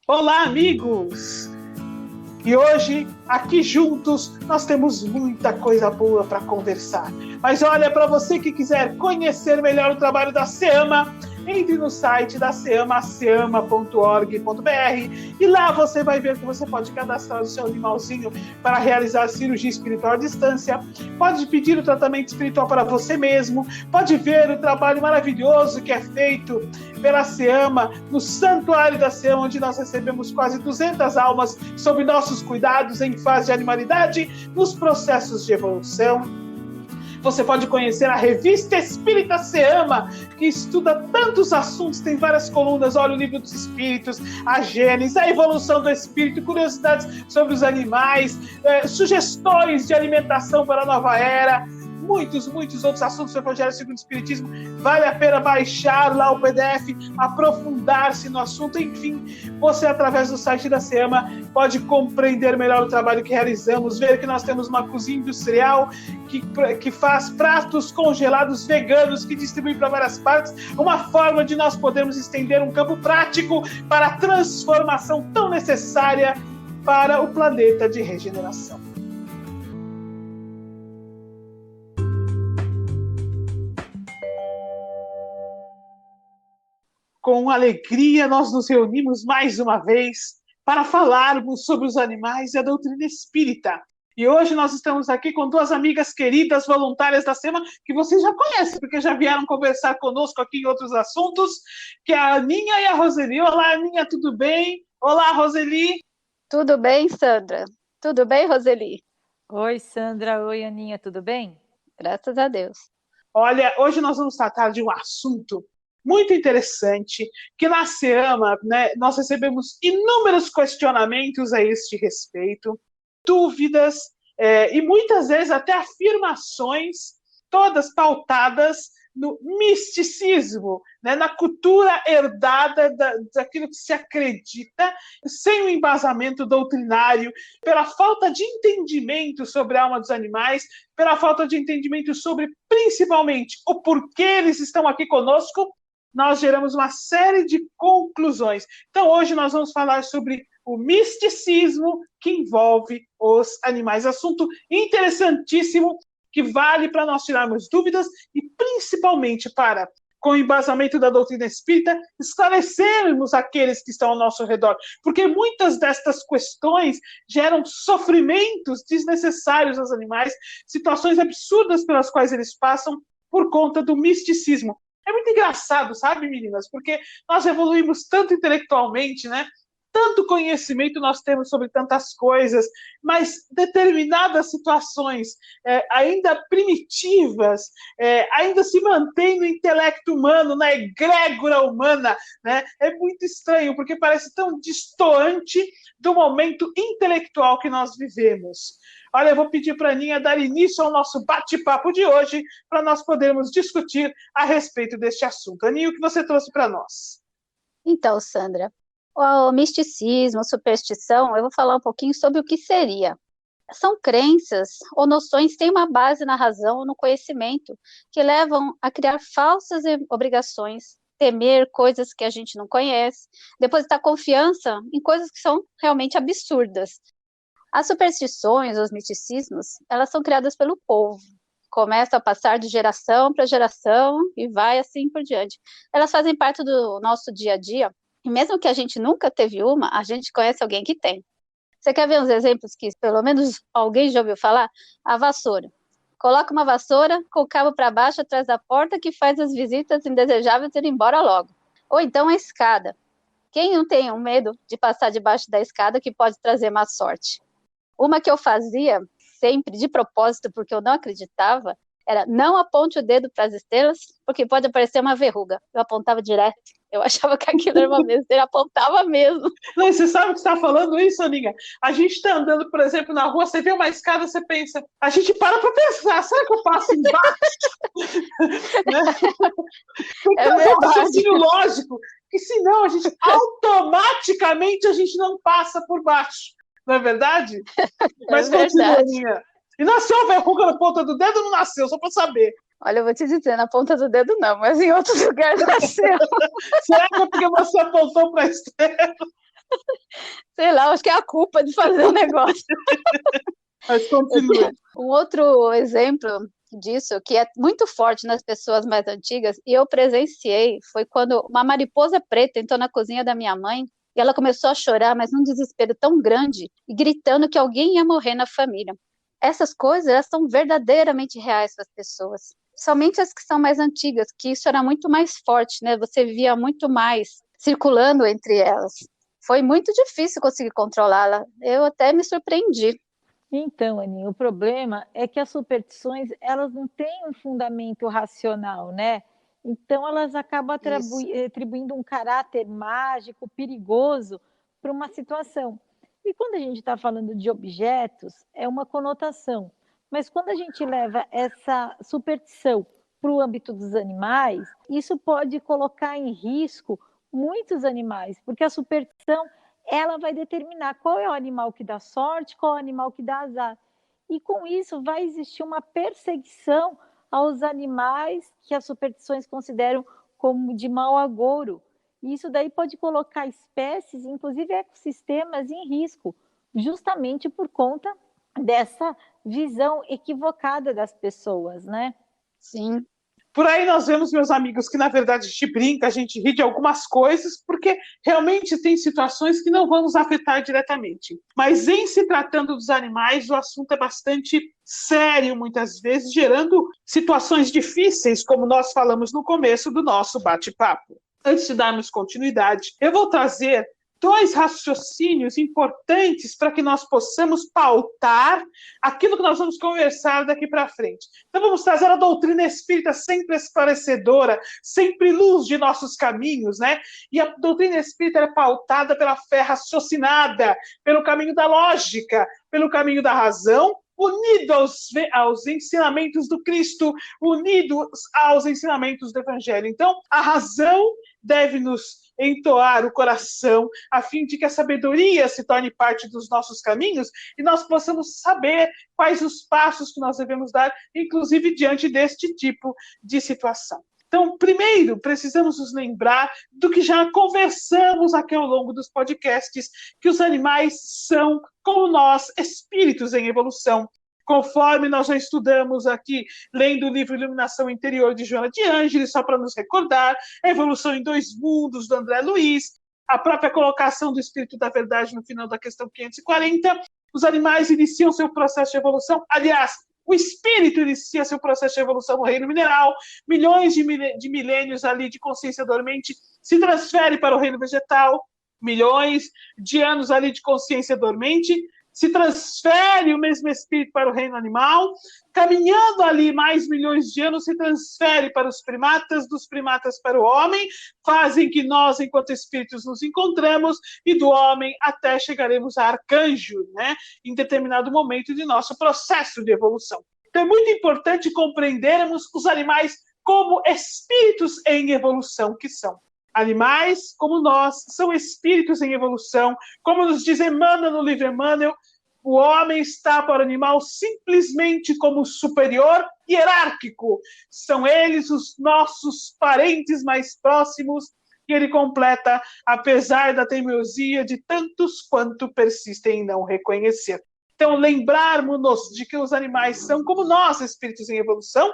Olá, amigos! E hoje, aqui juntos, nós temos muita coisa boa para conversar. Mas olha, para você que quiser conhecer melhor o trabalho da SEAMA, entre no site da SEAMA, seama.org.br, e lá você vai ver que você pode cadastrar o seu animalzinho para realizar cirurgia espiritual à distância, pode pedir o tratamento espiritual para você mesmo, pode ver o trabalho maravilhoso que é feito pela SEAMA, no Santuário da SEAMA, onde nós recebemos quase 200 almas sob nossos cuidados em fase de animalidade, nos processos de evolução. Você pode conhecer a Revista Espírita SEAMA, que estuda tantos assuntos, tem várias colunas, olha o Livro dos Espíritos, a Gênesis, a evolução do espírito, curiosidades sobre os animais, sugestões de alimentação para a nova era, muitos outros assuntos do Evangelho segundo o Espiritismo. Vale a pena baixar lá o PDF, aprofundar-se no assunto. Enfim, você, através do site da SEAMA, pode compreender melhor o trabalho que realizamos, ver que nós temos uma cozinha industrial que faz pratos congelados veganos, que distribui para várias partes, uma forma de nós podermos estender um campo prático para a transformação tão necessária para o planeta de regeneração. Com alegria, nós nos reunimos mais uma vez para falarmos sobre os animais e a doutrina espírita. E hoje nós estamos aqui com duas amigas queridas, voluntárias da SEAMA, que vocês já conhecem, porque já vieram conversar conosco aqui em outros assuntos, que é a Aninha e a Roseli. Olá, Aninha, tudo bem? Olá, Roseli. Tudo bem, Sandra? Tudo bem, Roseli? Oi, Sandra. Oi, Aninha, tudo bem? Graças a Deus. Olha, hoje nós vamos tratar de um assunto muito interessante, que na SEAMA, né, nós recebemos inúmeros questionamentos a este respeito, dúvidas e muitas vezes até afirmações, todas pautadas no misticismo, né, na cultura herdada daquilo que se acredita, sem o embasamento doutrinário, pela falta de entendimento sobre a alma dos animais, pela falta de entendimento sobre, principalmente, o porquê eles estão aqui conosco. Nós geramos uma série de conclusões. Então, hoje nós vamos falar sobre o misticismo que envolve os animais. Assunto interessantíssimo, que vale para nós tirarmos dúvidas e, principalmente, para, com o embasamento da doutrina espírita, esclarecermos aqueles que estão ao nosso redor. Porque muitas destas questões geram sofrimentos desnecessários aos animais, situações absurdas pelas quais eles passam por conta do misticismo. É muito engraçado, sabe, meninas? Porque nós evoluímos tanto intelectualmente, né? Tanto conhecimento nós temos sobre tantas coisas, mas determinadas situações ainda primitivas, ainda se mantém no intelecto humano, na egrégora humana, né? É muito estranho, porque parece tão distoante do momento intelectual que nós vivemos. Olha, eu vou pedir para a Aninha dar início ao nosso bate-papo de hoje, para nós podermos discutir a respeito deste assunto. Aninha, o que você trouxe para nós? Então, Sandra, o misticismo, a superstição, eu vou falar um pouquinho sobre o que seria. São crenças ou noções que têm uma base na razão ou no conhecimento, que levam a criar falsas obrigações, temer coisas que a gente não conhece, depositar confiança em coisas que são realmente absurdas. As superstições, os misticismos, elas são criadas pelo povo, começam a passar de geração para geração e vai assim por diante. Elas fazem parte do nosso dia a dia, e mesmo que a gente nunca teve uma, a gente conhece alguém que tem. Você quer ver uns exemplos que pelo menos alguém já ouviu falar? A vassoura. Coloca uma vassoura com o cabo para baixo atrás da porta que faz as visitas indesejáveis ir embora logo. Ou então a escada. Quem não tem um medo de passar debaixo da escada que pode trazer má sorte? Uma que eu fazia sempre, de propósito, porque eu não acreditava, era não aponte o dedo para as estrelas, porque pode aparecer uma verruga. Eu apontava direto. Eu achava que aquilo era uma besteira, apontava mesmo. Não, você sabe o que você está falando isso, Aninha? A gente está andando, por exemplo, na rua, você vê uma escada, você pensa, a gente para pensar, será que eu passo embaixo? Né? Então, é um raciocínio lógico, que senão a gente automaticamente a gente não passa por baixo. Não é verdade? Mas continua, Aninha. E nasceu a verruga na ponta do dedo ou não nasceu? Só para saber. Olha, eu vou te dizer, na ponta do dedo não, mas em outros lugares nasceu. Será que é porque você apontou para a estrela? Sei lá, acho que é a culpa de fazer o negócio. Mas continua. Um outro exemplo disso, que é muito forte nas pessoas mais antigas, e eu presenciei, foi quando uma mariposa preta entrou na cozinha da minha mãe, e ela começou a chorar, mas num desespero tão grande, e gritando que alguém ia morrer na família. Essas coisas, elas são verdadeiramente reais para as pessoas. Somente as que são mais antigas, que isso era muito mais forte, né? Você via muito mais circulando entre elas. Foi muito difícil conseguir controlá-la. Eu até me surpreendi. Então, Aninha, o problema é que as superstições, elas não têm um fundamento racional, né? Então, elas acabam Isso. atribuindo um caráter mágico, perigoso para uma situação. E quando a gente está falando de objetos, é uma conotação. Mas quando a gente leva essa superstição para o âmbito dos animais, isso pode colocar em risco muitos animais, porque a superstição ela vai determinar qual é o animal que dá sorte, qual é o animal que dá azar. E com isso vai existir uma perseguição aos animais que as superstições consideram como de mau agouro. E isso daí pode colocar espécies, inclusive ecossistemas, em risco, justamente por conta dessa visão equivocada das pessoas, né? Sim. Por aí nós vemos, meus amigos, que na verdade a gente brinca, a gente ri de algumas coisas, porque realmente tem situações que não vão nos afetar diretamente. Mas em se tratando dos animais, o assunto é bastante sério, muitas vezes, gerando situações difíceis, como nós falamos no começo do nosso bate-papo. Antes de darmos continuidade, eu vou trazer 2 raciocínios importantes para que nós possamos pautar aquilo que nós vamos conversar daqui para frente. Então vamos trazer a doutrina espírita sempre esclarecedora, sempre luz de nossos caminhos, né? E a doutrina espírita é pautada pela fé raciocinada, pelo caminho da lógica, pelo caminho da razão, unido aos ensinamentos do Cristo, unido aos ensinamentos do Evangelho. Então, a razão deve nos entoar o coração, a fim de que a sabedoria se torne parte dos nossos caminhos e nós possamos saber quais os passos que nós devemos dar, inclusive diante deste tipo de situação. Então, primeiro, precisamos nos lembrar do que já conversamos aqui ao longo dos podcasts, que os animais são, como nós, espíritos em evolução. Conforme nós já estudamos aqui, lendo o livro Iluminação Interior de Joana de Ângeles, só para nos recordar, a Evolução em Dois Mundos, do André Luiz, a própria colocação do Espírito da Verdade no final da questão 540, os animais iniciam seu processo de evolução, aliás, o espírito inicia seu processo de evolução no reino mineral, milhões de milênios ali de consciência dormente se transfere para o reino vegetal, milhões de anos ali de consciência dormente, se transfere o mesmo espírito para o reino animal, caminhando ali mais milhões de anos, se transfere para os primatas, dos primatas para o homem, fazem que nós, enquanto espíritos, nos encontramos, e do homem até chegaremos a arcanjo, né, em determinado momento de nosso processo de evolução. Então é muito importante compreendermos os animais como espíritos em evolução que são. Animais, como nós, são espíritos em evolução. Como nos diz Emmanuel no livro Emmanuel, o homem está para o animal simplesmente como superior e hierárquico. São eles os nossos parentes mais próximos. E ele completa, apesar da teimosia de tantos quanto persistem em não reconhecer. Então, lembrarmos-nos de que os animais são como nós, espíritos em evolução,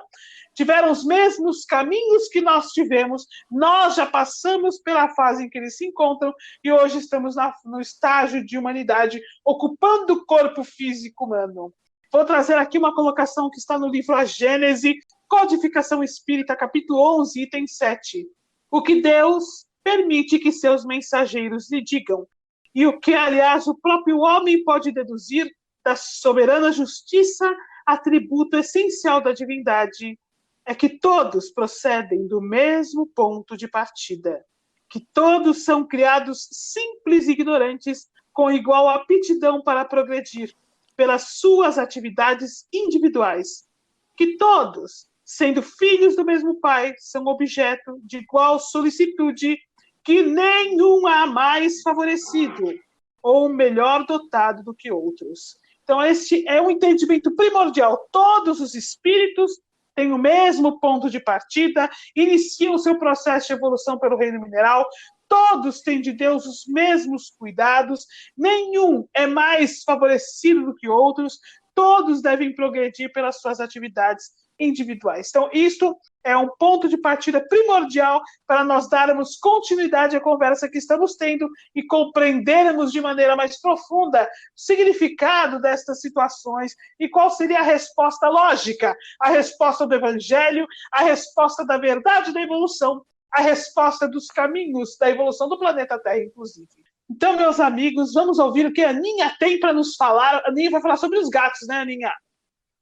tiveram os mesmos caminhos que nós tivemos, nós já passamos pela fase em que eles se encontram e hoje estamos no estágio de humanidade, ocupando o corpo físico humano. Vou trazer aqui uma colocação que está no livro A Gênese, Codificação Espírita, capítulo 11, item 7. O que Deus permite que seus mensageiros lhe digam, e o que, aliás, o próprio homem pode deduzir da soberana justiça, atributo essencial da divindade, é que todos procedem do mesmo ponto de partida, que todos são criados simples e ignorantes, com igual aptidão para progredir pelas suas atividades individuais, que todos, sendo filhos do mesmo Pai, são objeto de igual solicitude, que nenhum há mais favorecido ou melhor dotado do que outros. Então, este é um entendimento primordial. Todos os espíritos têm o mesmo ponto de partida, iniciam o seu processo de evolução pelo reino mineral, todos têm de Deus os mesmos cuidados, nenhum é mais favorecido do que outros, todos devem progredir pelas suas atividades individuais. Então, isto é um ponto de partida primordial para nós darmos continuidade à conversa que estamos tendo e compreendermos de maneira mais profunda o significado destas situações e qual seria a resposta lógica, a resposta do Evangelho, a resposta da verdade da evolução, a resposta dos caminhos da evolução do planeta Terra, inclusive. Então, meus amigos, vamos ouvir o que a Aninha tem para nos falar. A Aninha vai falar sobre os gatos, né, Aninha?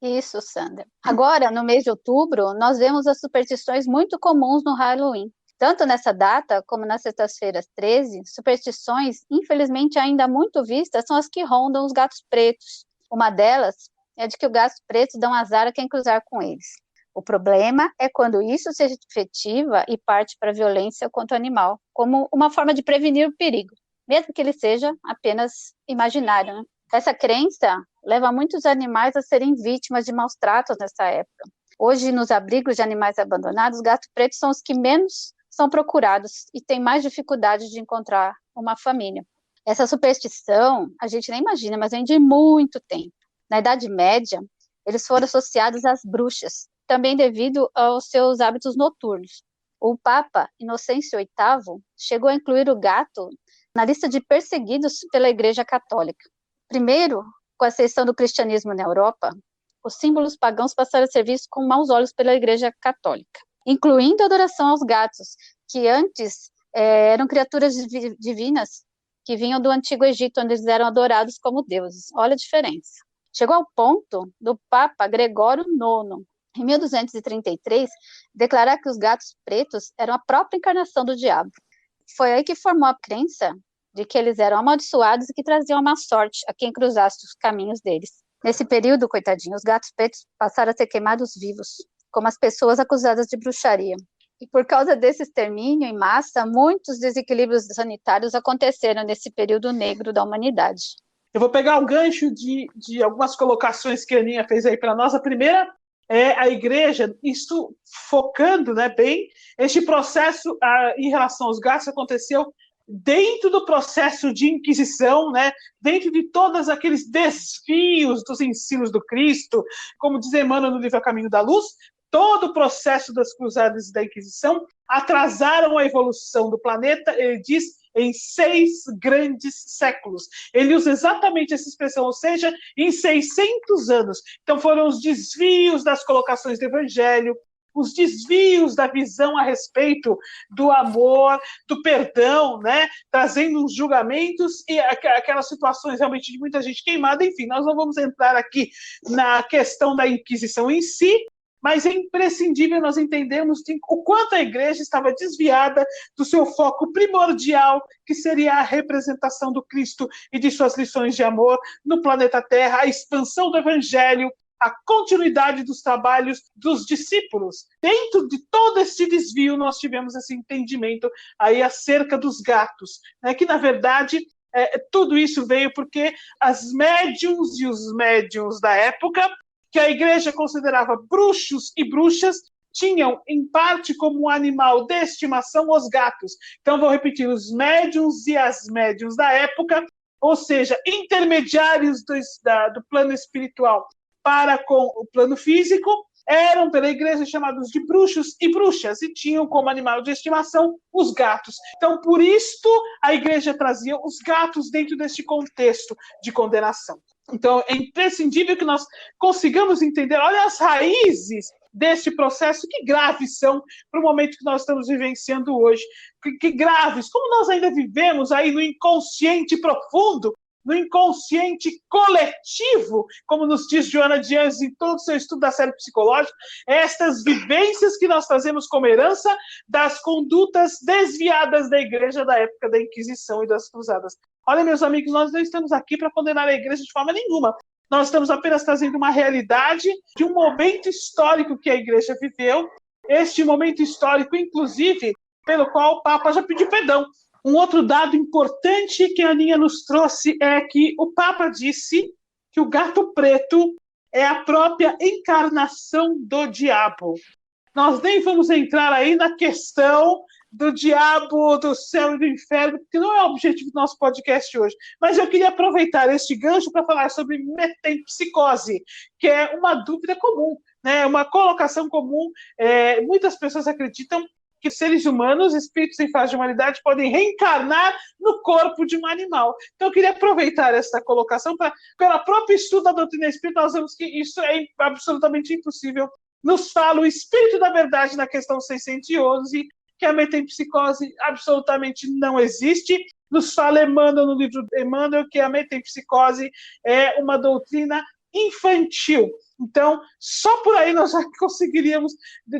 Isso, Sandra. Agora, no mês de outubro, nós vemos as superstições muito comuns no Halloween. Tanto nessa data, como nas sextas-feiras 13, superstições, infelizmente ainda muito vistas, são as que rondam os gatos pretos. Uma delas é de que os gatos pretos dão azar a quem cruzar com eles. O problema é quando isso se efetiva e parte para a violência contra o animal, como uma forma de prevenir o perigo, mesmo que ele seja apenas imaginário, né? Essa crença leva muitos animais a serem vítimas de maus tratos nessa época. Hoje, nos abrigos de animais abandonados, os gatos pretos são os que menos são procurados e têm mais dificuldade de encontrar uma família. Essa superstição, a gente nem imagina, mas vem de muito tempo. Na Idade Média, eles foram associados às bruxas, também devido aos seus hábitos noturnos. O Papa Inocêncio VIII chegou a incluir o gato na lista de perseguidos pela Igreja Católica. Primeiro, com a ascensão do cristianismo na Europa, os símbolos pagãos passaram a ser vistos com maus olhos pela Igreja Católica, incluindo a adoração aos gatos, que antes eram criaturas divinas que vinham do Antigo Egito, onde eles eram adorados como deuses. Olha a diferença. Chegou ao ponto do Papa Gregório IX, em 1233, declarar que os gatos pretos eram a própria encarnação do diabo. Foi aí que formou a crença de que eles eram amaldiçoados e que traziam a má sorte a quem cruzasse os caminhos deles. Nesse período, coitadinho, os gatos pretos passaram a ser queimados vivos, como as pessoas acusadas de bruxaria. E por causa desse extermínio em massa, muitos desequilíbrios sanitários aconteceram nesse período negro da humanidade. Eu vou pegar o gancho de algumas colocações que a Aninha fez aí para nós. A primeira é a igreja, isto focando, né, bem, este processo em relação aos gatos aconteceu dentro do processo de Inquisição, né, dentro de todos aqueles desvios dos ensinos do Cristo, como diz Emmanuel no livro A Caminho da Luz, todo o processo das cruzadas e da Inquisição atrasaram a evolução do planeta, ele diz, em 6 grandes séculos. Ele usa exatamente essa expressão, ou seja, em 600 anos. Então foram os desvios das colocações do Evangelho, os desvios da visão a respeito do amor, do perdão, né? Trazendo os julgamentos e aquelas situações realmente de muita gente queimada. Enfim, nós não vamos entrar aqui na questão da Inquisição em si, mas é imprescindível nós entendermos o quanto a igreja estava desviada do seu foco primordial, que seria a representação do Cristo e de suas lições de amor no planeta Terra, a expansão do Evangelho, a continuidade dos trabalhos dos discípulos. Dentro de todo esse desvio, nós tivemos esse entendimento aí acerca dos gatos, né, que, na verdade, tudo isso veio porque as médiuns e os médiuns da época, que a igreja considerava bruxos e bruxas, tinham, em parte, como um animal de estimação, os gatos. Então, vou repetir, os médiuns e as médiuns da época, ou seja, intermediários do plano espiritual para com o plano físico, eram pela igreja chamados de bruxos e bruxas, e tinham como animal de estimação os gatos. Então, por isto, a igreja trazia os gatos dentro deste contexto de condenação. Então, é imprescindível que nós consigamos entender, olha as raízes deste processo, que graves são para o momento que nós estamos vivenciando hoje. Que graves, como nós ainda vivemos aí no inconsciente profundo, no inconsciente coletivo, como nos diz Joana de Anjos em todo o seu estudo da série psicológica, estas vivências que nós trazemos como herança das condutas desviadas da igreja da época da Inquisição e das Cruzadas. Olha, meus amigos, nós não estamos aqui para condenar a igreja de forma nenhuma. Nós estamos apenas trazendo uma realidade de um momento histórico que a igreja viveu, este momento histórico, inclusive, pelo qual o Papa já pediu perdão. Um outro dado importante que a Aninha nos trouxe é que o Papa disse que o gato preto é a própria encarnação do diabo. Nós nem vamos entrar aí na questão do diabo, do céu e do inferno, porque não é o objetivo do nosso podcast hoje. Mas eu queria aproveitar este gancho para falar sobre metempsicose, que é uma dúvida comum, né? Uma colocação comum. Muitas pessoas acreditam que seres humanos, espíritos em fase de humanidade, podem reencarnar no corpo de um animal. Então, eu queria aproveitar essa colocação para, pela própria estudo da doutrina espírita, nós vemos que isso é absolutamente impossível. Nos fala o Espírito da Verdade na questão 611, que a metempsicose absolutamente não existe. Nos fala Emmanuel, no livro Emmanuel, que a metempsicose é uma doutrina infantil. Então, só por aí nós já conseguiríamos,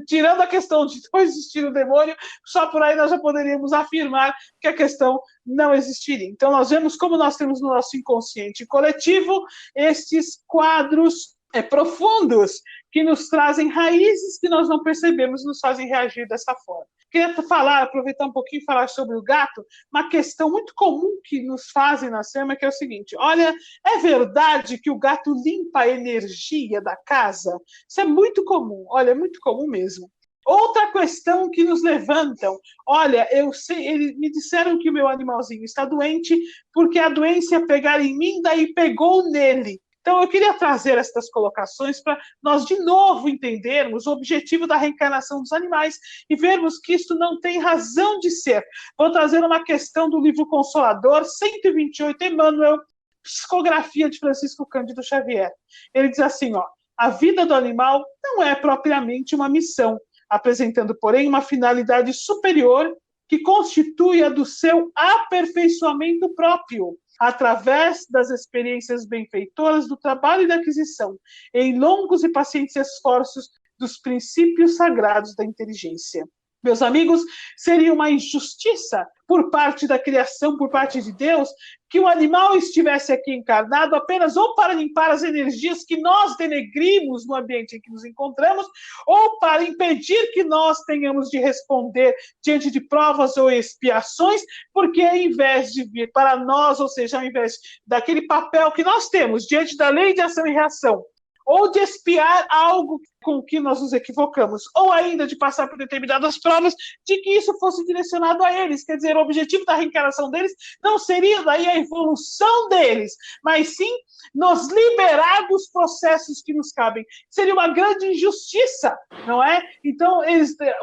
tirando a questão de não existir o demônio, só por aí nós já poderíamos afirmar que a questão não existiria. Então, nós vemos como nós temos no nosso inconsciente coletivo estes quadros profundos que nos trazem raízes que nós não percebemos, nos fazem reagir dessa forma. Queria aproveitar um pouquinho e falar sobre o gato, uma questão muito comum que nos fazem na SEMA, que é o seguinte: olha, é verdade que o gato limpa a energia da casa? Isso é muito comum, olha, é muito comum mesmo. Outra questão que nos levantam: olha, eu sei, eles me disseram que o meu animalzinho está doente porque a doença ia pegar em mim, daí pegou nele. Então, eu queria trazer estas colocações para nós, de novo, entendermos o objetivo da reencarnação dos animais e vermos que isto não tem razão de ser. Vou trazer uma questão do livro Consolador, 128, Emmanuel, Psicografia de Francisco Cândido Xavier. Ele diz assim, a vida do animal não é propriamente uma missão, apresentando, porém, uma finalidade superior que constitui a do seu aperfeiçoamento próprio, através das experiências benfeitoras do trabalho e da aquisição, em longos e pacientes esforços dos princípios sagrados da inteligência. Meus amigos, seria uma injustiça por parte da criação, por parte de Deus, que o animal estivesse aqui encarnado apenas ou para limpar as energias que nós denegrimos no ambiente em que nos encontramos, ou para impedir que nós tenhamos de responder diante de provas ou expiações, porque ao invés de vir para nós, ou seja, ao invés daquele papel que nós temos diante da lei de ação e reação, ou de expiar algo com que nós nos equivocamos, ou ainda de passar por determinadas provas, de que isso fosse direcionado a eles. Quer dizer, o objetivo da reencarnação deles não seria daí a evolução deles, mas sim nos liberar dos processos que nos cabem. Seria uma grande injustiça, não é? Então,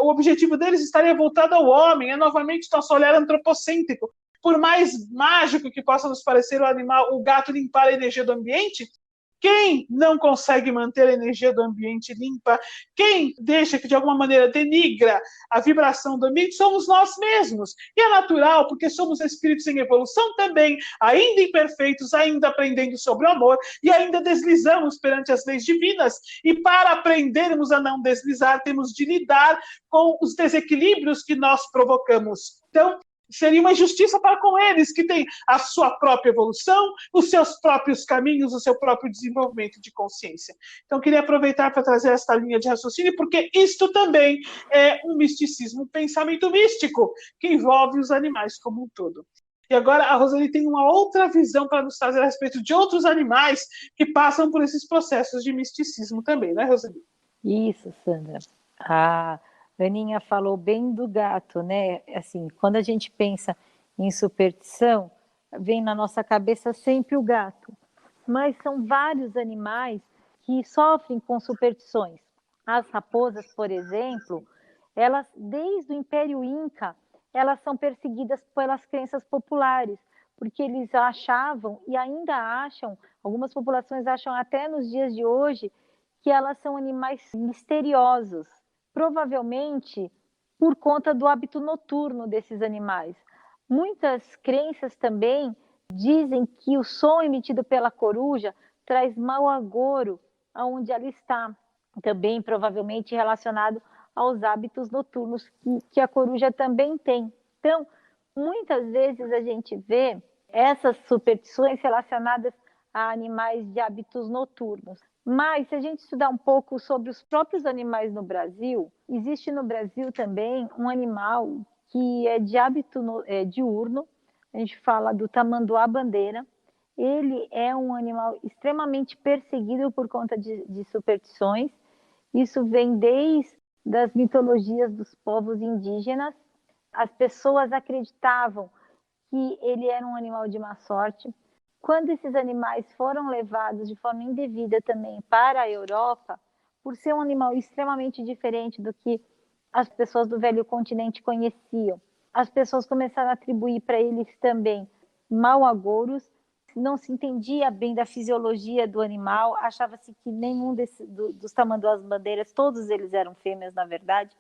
o objetivo deles estaria voltado ao homem, é novamente nosso olhar antropocêntrico. Por mais mágico que possa nos parecer o gato limpar a energia do ambiente, quem não consegue manter a energia do ambiente limpa, quem deixa que de alguma maneira denigra a vibração do ambiente, somos nós mesmos. E é natural, porque somos espíritos em evolução também, ainda imperfeitos, ainda aprendendo sobre o amor, e ainda deslizamos perante as leis divinas. E para aprendermos a não deslizar, temos de lidar com os desequilíbrios que nós provocamos. Então, seria uma injustiça para com eles, que têm a sua própria evolução, os seus próprios caminhos, o seu próprio desenvolvimento de consciência. Então, queria aproveitar para trazer esta linha de raciocínio, porque isto também é um misticismo, um pensamento místico, que envolve os animais como um todo. E agora a Roseli tem uma outra visão para nos trazer a respeito de outros animais que passam por esses processos de misticismo também, né, Roseli? Isso, Sandra. Aninha falou bem do gato, né? Assim, quando a gente pensa em superstição, vem na nossa cabeça sempre o gato. Mas são vários animais que sofrem com superstições. As raposas, por exemplo, elas, desde o Império Inca, elas são perseguidas pelas crenças populares, porque eles achavam e ainda acham, algumas populações acham até nos dias de hoje, que elas são animais misteriosos. Provavelmente por conta do hábito noturno desses animais. Muitas crenças também dizem que o som emitido pela coruja traz mau agouro aonde ela está, também provavelmente relacionado aos hábitos noturnos que a coruja também tem. Então, muitas vezes a gente vê essas superstições relacionadas a animais de hábitos noturnos. Mas, se a gente estudar um pouco sobre os próprios animais no Brasil, existe no Brasil também um animal que é de hábito diurno, a gente fala do tamanduá-bandeira. Ele é um animal extremamente perseguido por conta de superstições. Isso vem desde as mitologias dos povos indígenas as pessoas acreditavam que ele era um animal de má sorte. Quando esses animais foram levados de forma indevida também para a Europa, por ser um animal extremamente diferente do que as pessoas do velho continente conheciam, as pessoas começaram a atribuir para eles também mau agouros, não se entendia bem da fisiologia do animal, achava-se que nenhum dos tamanduás-bandeiras, todos eles eram fêmeas, na verdade,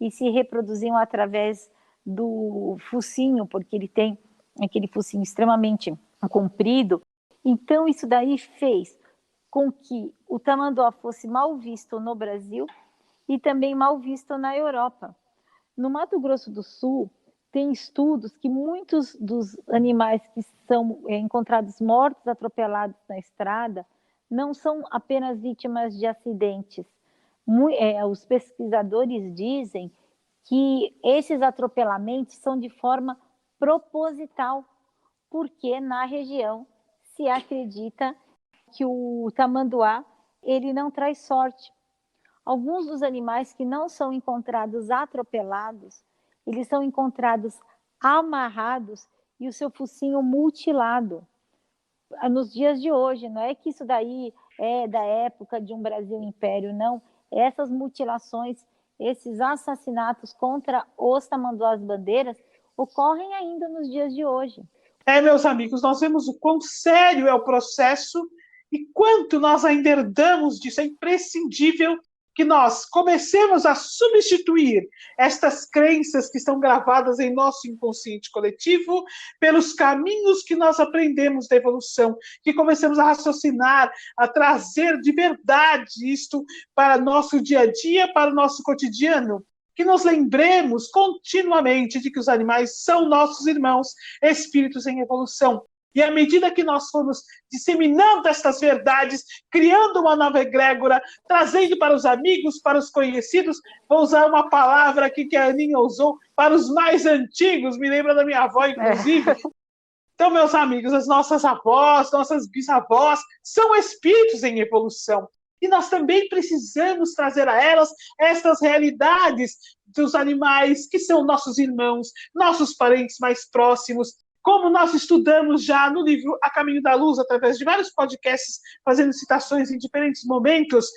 e se reproduziam através do focinho, porque ele tem aquele focinho extremamente comprido. Então, isso daí fez com que o tamanduá fosse mal visto no Brasil e também mal visto na Europa. No Mato Grosso do Sul, tem estudos que muitos dos animais que são encontrados mortos, atropelados na estrada, não são apenas vítimas de acidentes. Os pesquisadores dizem que esses atropelamentos são de forma proposital, porque na região se acredita que o tamanduá ele não traz sorte. Alguns dos animais que não são encontrados atropelados, eles são encontrados amarrados e o seu focinho mutilado. Nos dias de hoje, não é que isso daí é da época de um Brasil Império, não. Essas mutilações, esses assassinatos contra os tamanduás-bandeiras ocorrem ainda nos dias de hoje. Meus amigos, nós vemos o quão sério é o processo e quanto nós ainda herdamos disso. É imprescindível que nós comecemos a substituir estas crenças que estão gravadas em nosso inconsciente coletivo pelos caminhos que nós aprendemos da evolução, que comecemos a raciocinar, a trazer de verdade isto para nosso dia a dia, para o nosso cotidiano. Que nos lembremos continuamente de que os animais são nossos irmãos, espíritos em evolução. E à medida que nós formos disseminando estas verdades, criando uma nova egrégora, trazendo para os amigos, para os conhecidos, vou usar uma palavra aqui que a Aninha usou, para os mais antigos, me lembra da minha avó, inclusive. Então, meus amigos, as nossas avós, nossas bisavós, são espíritos em evolução. E nós também precisamos trazer a elas estas realidades dos animais que são nossos irmãos, nossos parentes mais próximos. Como nós estudamos já no livro A Caminho da Luz, através de vários podcasts, fazendo citações em diferentes momentos,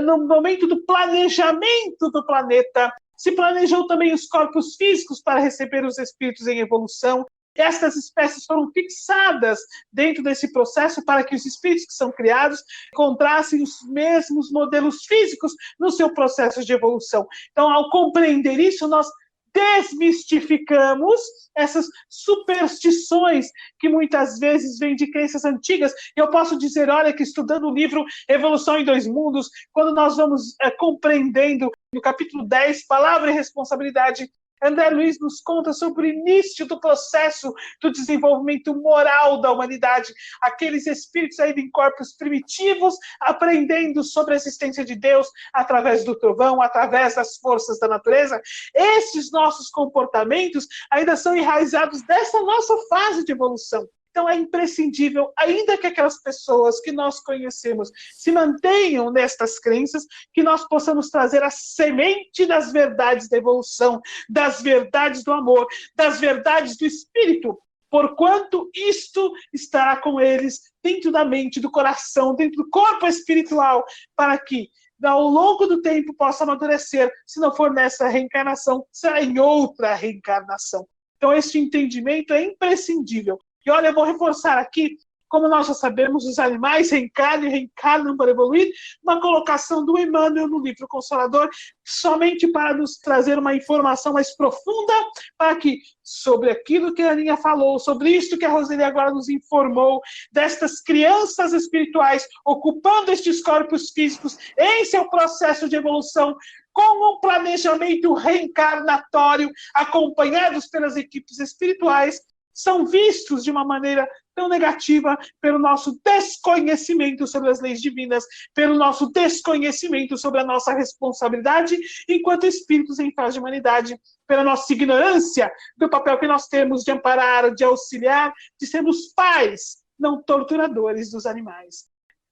no momento do planejamento do planeta, se planejou também os corpos físicos para receber os espíritos em evolução. Estas espécies foram fixadas dentro desse processo para que os espíritos que são criados encontrassem os mesmos modelos físicos no seu processo de evolução. Então, ao compreender isso, nós desmistificamos essas superstições que muitas vezes vêm de crenças antigas. Eu posso dizer, olha, que estudando o livro Evolução em Dois Mundos, quando nós vamos compreendendo no capítulo 10, Palavra e Responsabilidade, André Luiz nos conta sobre o início do processo do desenvolvimento moral da humanidade, aqueles espíritos ainda em corpos primitivos, aprendendo sobre a existência de Deus através do trovão, através das forças da natureza. Esses nossos comportamentos ainda são enraizados dessa nossa fase de evolução. Então é imprescindível, ainda que aquelas pessoas que nós conhecemos se mantenham nestas crenças, que nós possamos trazer a semente das verdades da evolução, das verdades do amor, das verdades do espírito, porquanto isto estará com eles dentro da mente, do coração, dentro do corpo espiritual, para que ao longo do tempo possa amadurecer. Se não for nessa reencarnação, será em outra reencarnação. Então esse entendimento é imprescindível. E olha, eu vou reforçar aqui, como nós já sabemos, os animais reencarnam e reencarnam para evoluir, uma colocação do Emmanuel no livro Consolador, somente para nos trazer uma informação mais profunda, para que, sobre aquilo que a Aninha falou, sobre isto que a Roseli agora nos informou, destas crianças espirituais ocupando estes corpos físicos em seu processo de evolução, com um planejamento reencarnatório, acompanhados pelas equipes espirituais, são vistos de uma maneira tão negativa pelo nosso desconhecimento sobre as leis divinas, pelo nosso desconhecimento sobre a nossa responsabilidade enquanto espíritos em fase de humanidade, pela nossa ignorância do papel que nós temos de amparar, de auxiliar, de sermos pais, não torturadores dos animais.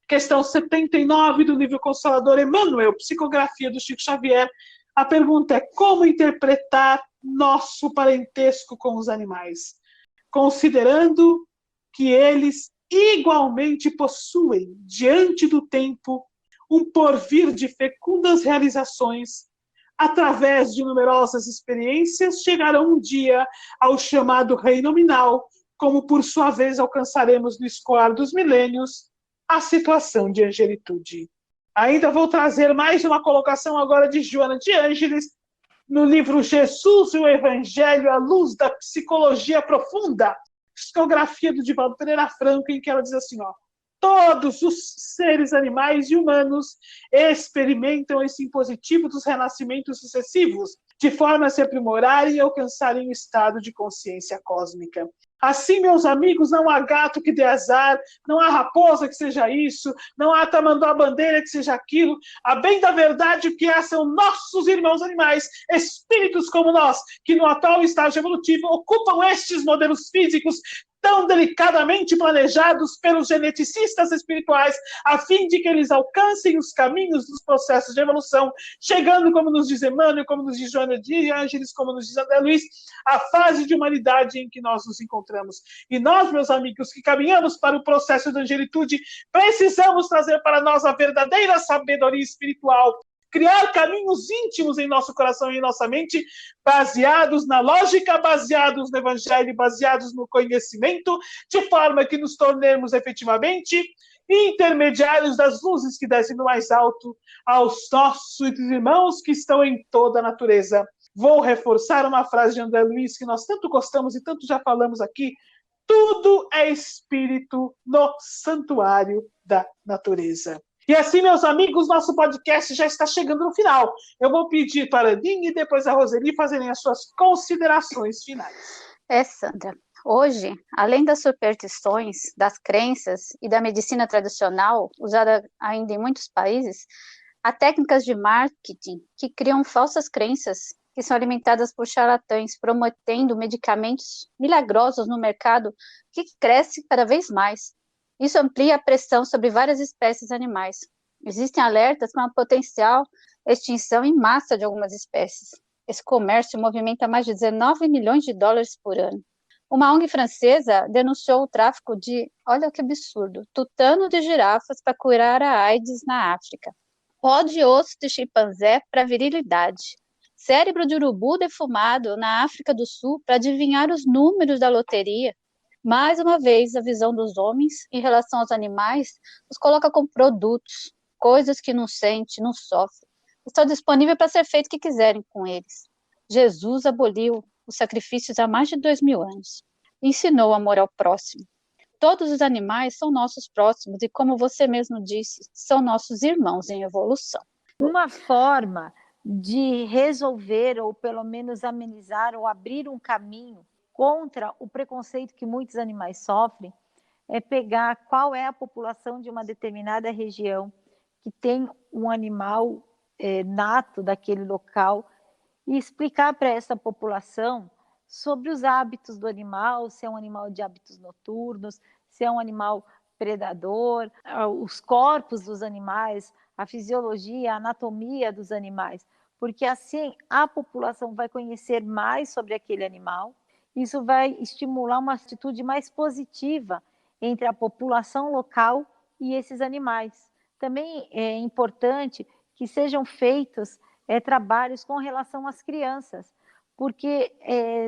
Questão 79 do livro Consolador Emmanuel, Psicografia do Chico Xavier. A pergunta é: como interpretar nosso parentesco com os animais, considerando que eles igualmente possuem, diante do tempo, um porvir de fecundas realizações. Através de numerosas experiências, chegarão um dia ao chamado reino nominal, como por sua vez alcançaremos no escoar dos milênios a situação de angelitude. Ainda vou trazer mais uma colocação agora de Joana de Ângeles, no livro Jesus e o Evangelho à Luz da Psicologia Profunda, psicografia do Divaldo Pereira Franco, em que ela diz assim, todos os seres animais e humanos experimentam esse impositivo dos renascimentos sucessivos, de forma a se aprimorarem e alcançarem um estado de consciência cósmica. Assim, meus amigos, não há gato que dê azar, não há raposa que seja isso, não há tamanduá-bandeira que seja aquilo. A bem da verdade, o que há são nossos irmãos animais, espíritos como nós, que no atual estágio evolutivo ocupam estes modelos físicos tão delicadamente planejados pelos geneticistas espirituais, a fim de que eles alcancem os caminhos dos processos de evolução, chegando, como nos diz Emmanuel, como nos diz Joana de Ângeles, como nos diz André Luiz, a fase de humanidade em que nós nos encontramos. E nós, meus amigos, que caminhamos para o processo de angelitude, precisamos trazer para nós a verdadeira sabedoria espiritual, criar caminhos íntimos em nosso coração e em nossa mente, baseados na lógica, baseados no Evangelho, baseados no conhecimento, de forma que nos tornemos efetivamente intermediários das luzes que descem do mais alto aos nossos irmãos que estão em toda a natureza. Vou reforçar uma frase de André Luiz que nós tanto gostamos e tanto já falamos aqui: tudo é espírito no santuário da natureza. E assim, meus amigos, nosso podcast já está chegando no final. Eu vou pedir para a Aninha e depois a Roseli fazerem as suas considerações finais. Sandra, hoje, além das superstições, das crenças e da medicina tradicional, usada ainda em muitos países, há técnicas de marketing que criam falsas crenças que são alimentadas por charlatães, prometendo medicamentos milagrosos no mercado que cresce cada vez mais. Isso amplia a pressão sobre várias espécies animais. Existem alertas para uma potencial extinção em massa de algumas espécies. Esse comércio movimenta mais de 19 milhões de dólares por ano. Uma ONG francesa denunciou o tráfico de, olha que absurdo, tutano de girafas para curar a AIDS na África. Pó de osso de chimpanzé para virilidade. Cérebro de urubu defumado na África do Sul para adivinhar os números da loteria. Mais uma vez, a visão dos homens em relação aos animais nos coloca como produtos, coisas que não sente, não sofre. Estão disponíveis para ser feito o que quiserem com eles. Jesus aboliu os sacrifícios há mais de 2000 anos. Ensinou o amor ao próximo. Todos os animais são nossos próximos e, como você mesmo disse, são nossos irmãos em evolução. Uma forma de resolver, ou pelo menos amenizar, ou abrir um caminho contra o preconceito que muitos animais sofrem, é pegar qual é a população de uma determinada região que tem um animal nato daquele local e explicar para essa população sobre os hábitos do animal, se é um animal de hábitos noturnos, se é um animal predador, os corpos dos animais, a fisiologia, a anatomia dos animais, porque assim a população vai conhecer mais sobre aquele animal. Isso vai estimular uma atitude mais positiva entre a população local e esses animais. Também é importante que sejam feitos trabalhos com relação às crianças, porque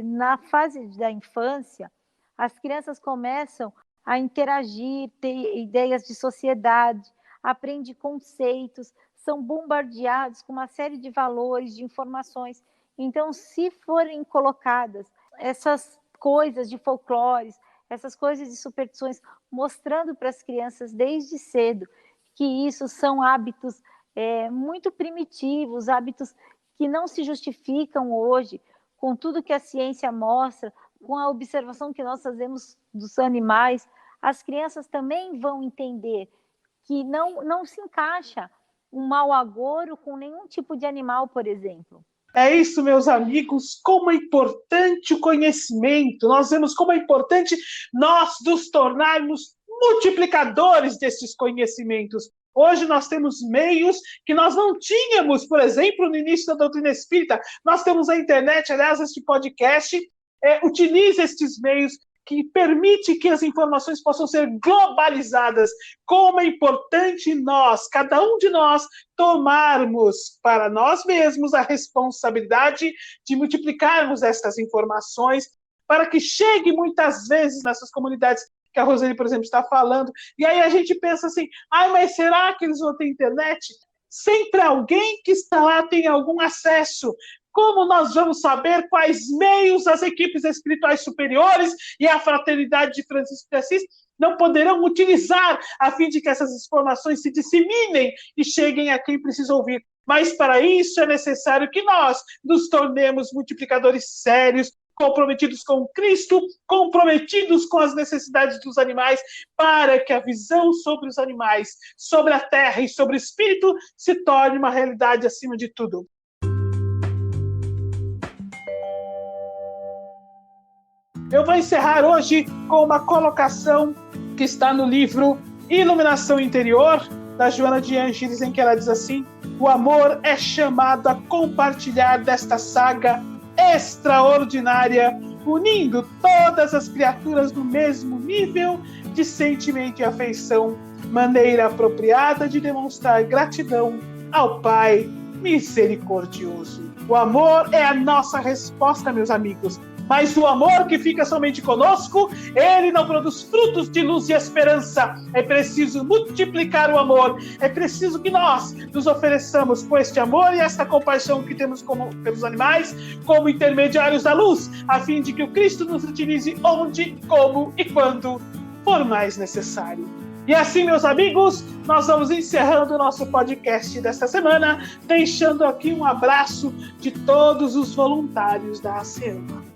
na fase da infância, as crianças começam a interagir, ter ideias de sociedade, aprendem conceitos, são bombardeados com uma série de valores, de informações. Então, se forem colocadas essas coisas de folclores, essas coisas de superstições, mostrando para as crianças desde cedo que isso são hábitos muito primitivos, hábitos que não se justificam hoje, com tudo que a ciência mostra, com a observação que nós fazemos dos animais, as crianças também vão entender que não se encaixa um mau agouro com nenhum tipo de animal, por exemplo. É isso, meus amigos, como é importante o conhecimento. Nós vemos como é importante nós nos tornarmos multiplicadores desses conhecimentos. Hoje nós temos meios que nós não tínhamos, por exemplo, no início da doutrina espírita. Nós temos a internet, aliás, este podcast utiliza estes meios que permite que as informações possam ser globalizadas. Como é importante nós, cada um de nós, tomarmos para nós mesmos a responsabilidade de multiplicarmos essas informações para que chegue muitas vezes nessas comunidades que a Roseli, por exemplo, está falando. E aí a gente pensa assim, mas será que eles vão ter internet? Sempre alguém que está lá tem algum acesso. Como nós vamos saber quais meios as equipes espirituais superiores e a fraternidade de Francisco de Assis não poderão utilizar a fim de que essas informações se disseminem e cheguem a quem precisa ouvir? Mas para isso é necessário que nós nos tornemos multiplicadores sérios, comprometidos com Cristo, comprometidos com as necessidades dos animais, para que a visão sobre os animais, sobre a terra e sobre o espírito se torne uma realidade acima de tudo. Eu vou encerrar hoje com uma colocação que está no livro Iluminação Interior, da Joana de Ângeles, em que ela diz assim: o amor é chamado a compartilhar desta saga extraordinária, unindo todas as criaturas no mesmo nível de sentimento e afeição, maneira apropriada de demonstrar gratidão ao Pai misericordioso. O amor é a nossa resposta, meus amigos. Mas o amor que fica somente conosco, ele não produz frutos de luz e esperança. É preciso multiplicar o amor. É preciso que nós nos ofereçamos com este amor e esta compaixão que temos pelos animais como intermediários da luz, a fim de que o Cristo nos utilize onde, como e quando for mais necessário. E assim, meus amigos, nós vamos encerrando o nosso podcast desta semana, deixando aqui um abraço de todos os voluntários da ASEAMA.